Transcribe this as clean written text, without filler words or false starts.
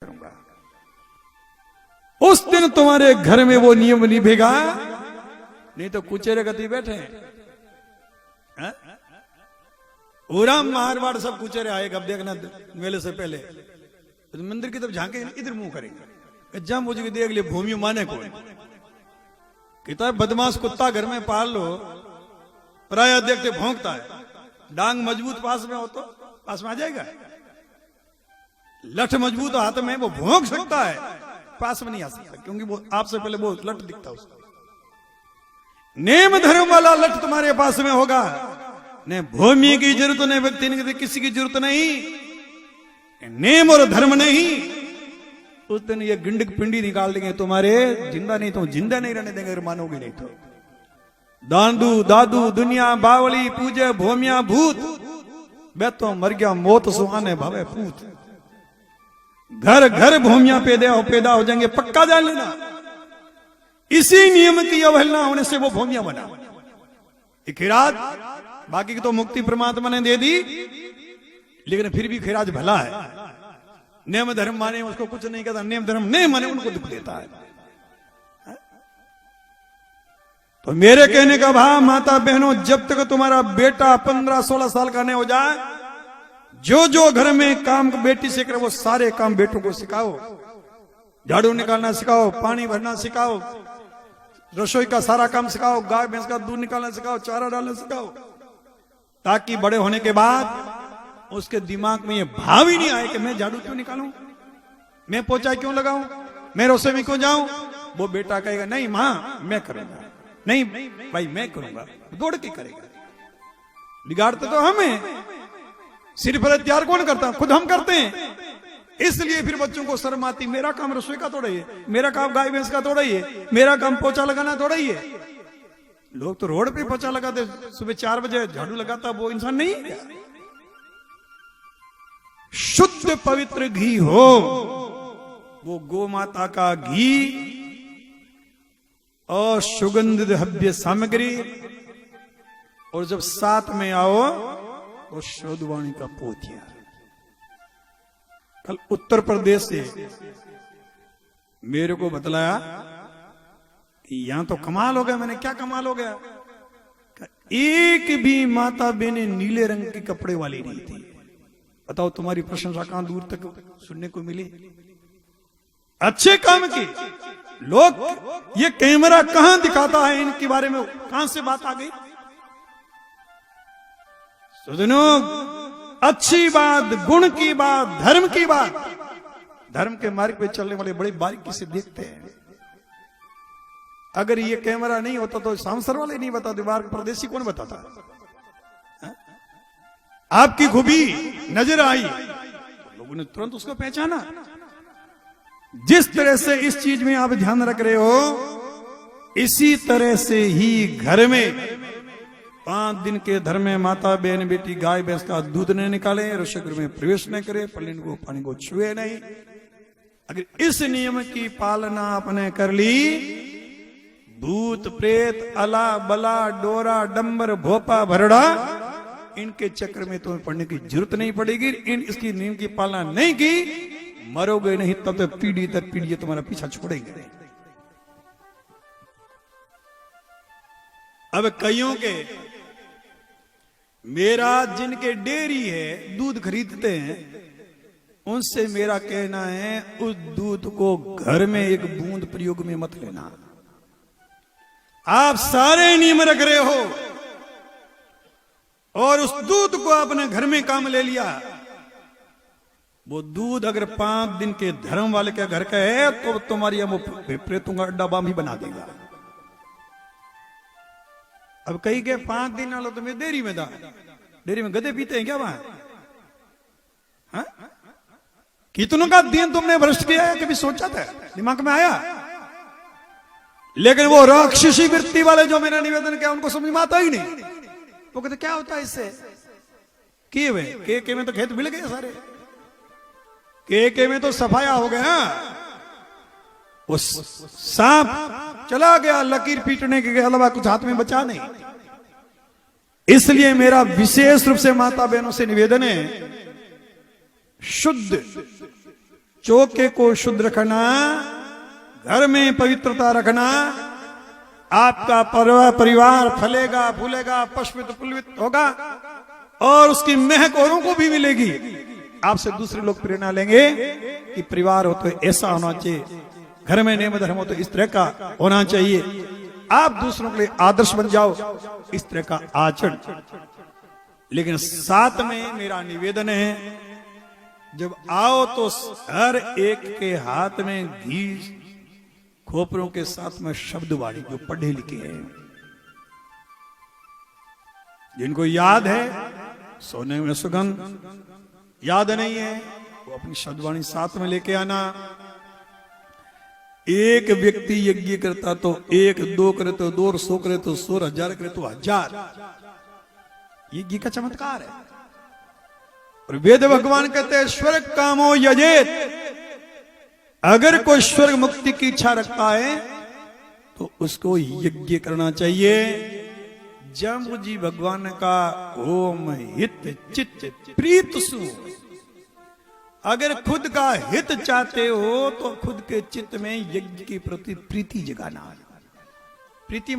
करूंगा। उस दिन तुम्हारे घर में वो नियम निभेगा, नहीं तो कुचेरे गति बैठे हैं। पूरा मारवाड़ सब कुचेरे आएगा। अब देखना मेले से पहले तो मंदिर की तरफ झांके, इधर मुंह करेंगे, जब मुझे देख लिए भूमि माने को कितना बदमाश कुत्ता घर में पाल लो, पराया देखते भौंकता है। डांग मजबूत पास में हो तो पास में आ जाएगा, लठ मजबूत हाथ में वो भौंक सकता है, पास में नहीं आ सकता, क्योंकि वो आपसे पहले वो लठ दिखता उसको। नेम धर्म वाला लठ तुम्हारे पास में होगा, न भूमि की जरूरत, न व्यक्ति ने किसी की जरूरत नहीं, नेम और धर्म नहीं। उस दिन ये गिंडक पिंडी निकाल देंगे तुम्हारे, जिंदा नहीं तो जिंदा नहीं रहने देंगे, अगर मानोगे नहीं तो। दादू दादू दुनिया बावली पूजे भूमिया भूत, मैं तो मर गया मौत सुहाने भावे पूत। घर घर भूमिया पैदा हो जाएंगे, पक्का जान लेना। इसी नियम की अवहेलना होने से वो भूमिया बना। खिराज बाकी की तो मुक्ति परमात्मा ने दे दी, लेकिन फिर भी खिराज भला है। नियम धर्म माने उसको कुछ नहीं कहता, नियम धर्म नहीं माने उनको दुख देता है। तो मेरे कहने का भाव माता बहनों, जब तक तुम्हारा बेटा 15-16 साल का नहीं हो जाए, जो जो घर में काम बेटी से करे वो सारे काम बेटों को सिखाओ। झाड़ू निकालना सिखाओ, पानी भरना सिखाओ, रसोई का सारा काम सिखाओ, गाय भैंस का दूध निकालना सिखाओ, चारा डालना सिखाओ, ताकि बड़े होने के बाद उसके दिमाग में ये भाव ही नहीं आए कि मैं झाड़ू क्यों निकालूं, मैं पोछा क्यों लगाऊं, मैं रसोई में क्यों जाऊं। वो बेटा कहेगा नहीं मां मैं करूंगा, नहीं भाई मैं करूंगा, दौड़ के करेगा। बिगाड़ते तो हमें, सिर्फ तैयार कौन करता, खुद हम करते हैं। इसलिए फिर बच्चों को शर्म आती, मेरा काम रसोई का थोड़ा ही है, मेरा काम गाय भैंस का थोड़ा ही है, मेरा काम पोछा लगाना थोड़ा ही है। लोग तो रोड पे पोछा लगाते, सुबह 4 बजे झाड़ू लगाता, वो इंसान नहीं है। शुद्ध पवित्र घी हो, वो गो माता का घी और सुगंधित हव्य सामग्री, और जब साथ में आओ तो शोधवाणी का पोथिया। कल उत्तर प्रदेश से मेरे को बतलाया कि यहां तो कमाल हो गया। मैंने क्या कमाल हो गया, एक भी माता बहने नीले रंग के कपड़े वाली नहीं थी। बताओ तुम्हारी प्रशंसा कहां दूर तक सुनने को मिली। अच्छे काम की लोग, ये कैमरा कहां दिखाता है इनके बारे में, कहां से बात आ गई। सुनो, अच्छी बात, गुण की बात, धर्म की बात, धर्म के मार्ग पे चलने वाले बड़ी बारीकी से देखते हैं। अगर ये कैमरा नहीं होता तो सांसर वाले नहीं बताते, बाहर परदेसी कौन बताता। आपकी खूबी नजर आई, लोगों ने तुरंत उसको पहचाना। जिस तरह से इस चीज में आप ध्यान रख रहे हो, इसी तरह से ही घर में 5 दिन के धर्म में माता बहन बेटी गाय भैंस का दूध नहीं निकाले, रसोई में प्रवेश नहीं करे, पल्लीन को पानी को छुए नहीं। अगर इस नियम की पालना आपने कर ली, भूत प्रेत अला बला डोरा डंबर भोपा भरड़ा, इनके चक्र में तुम्हें पढ़ने की जरूरत नहीं पड़ेगी। इसकी नियम की पालना नहीं की, मरोगे नहीं तब तो पीढ़ी दर पीढ़ी तुम्हारा पीछा छोड़ेंगे। अब कईयों के, मेरा जिनके डेयरी है दूध खरीदते हैं, उनसे मेरा कहना है उस दूध को घर में एक बूंद प्रयोग में मत लेना। आप सारे नियम रख रहे हो और उस दूध को आपने घर में काम ले लिया। वो दूध अगर 5 दिन के धर्म वाले के घर का है तो तुम्हारी वो प्रेतों का अड्डा बाम ही बना देगा। अब कहीं के 5 दिन वालों तो मैं डेयरी में था, डेयरी में गधे पीते हैं क्या वहां? कितनों का दिन तुमने भ्रष्ट किया है, कभी सोचा था, दिमाग में आया? लेकिन वो राक्षसी वृत्ति वाले जो मेरा निवेदन किया उनको समझ में आता ही नहीं। वो कहते क्या होता है इससे, के में तो खेत मिल गए सारे, के में तो सफाया हो गया, वो सांप चला गया, लकीर पीटने के अलावा कुछ हाथ में बचा नहीं। इसलिए मेरा विशेष रूप से माता बहनों से निवेदन है, शुद्ध चौके को शुद्ध रखना, घर में पवित्रता रखना, आपका परिवार फलेगा फूलेगा, पुष्पित पुलवित होगा और उसकी महक औरों को भी मिलेगी। आपसे दूसरे लोग प्रेरणा लेंगे कि परिवार हो तो ऐसा होना चाहिए, घर में नियम धर्म हो तो इस तरह का होना चाहिए। आप दूसरों के लिए आदर्श बन जाओ, इस तरह का आचरण। लेकिन साथ में मेरा निवेदन है, जब आओ तो हर एक के हाथ में घी खोपरों के साथ में शब्दवाणी, जो पढ़े लिखे हैं, जिनको याद है सोने में सुगंध, याद नहीं है वो अपनी शब्दवाणी साथ में लेके आना। एक व्यक्ति यज्ञ करता तो 1, 2 करे तो 2, 100 करे तो 100, 1000 करे तो 1000। यज्ञ का चमत्कार है। और वेद भगवान कहते हैं स्वर्ग कामो यजेत, अगर कोई स्वर्ग मुक्ति की इच्छा रखता है तो उसको यज्ञ करना चाहिए। जम्बू जी भगवान का ओम हित चित्त प्रीत सु, अगर खुद का हित चाहते हो तो खुद के चित्त में यज्ञ के प्रति प्रीति जगाना। प्रीति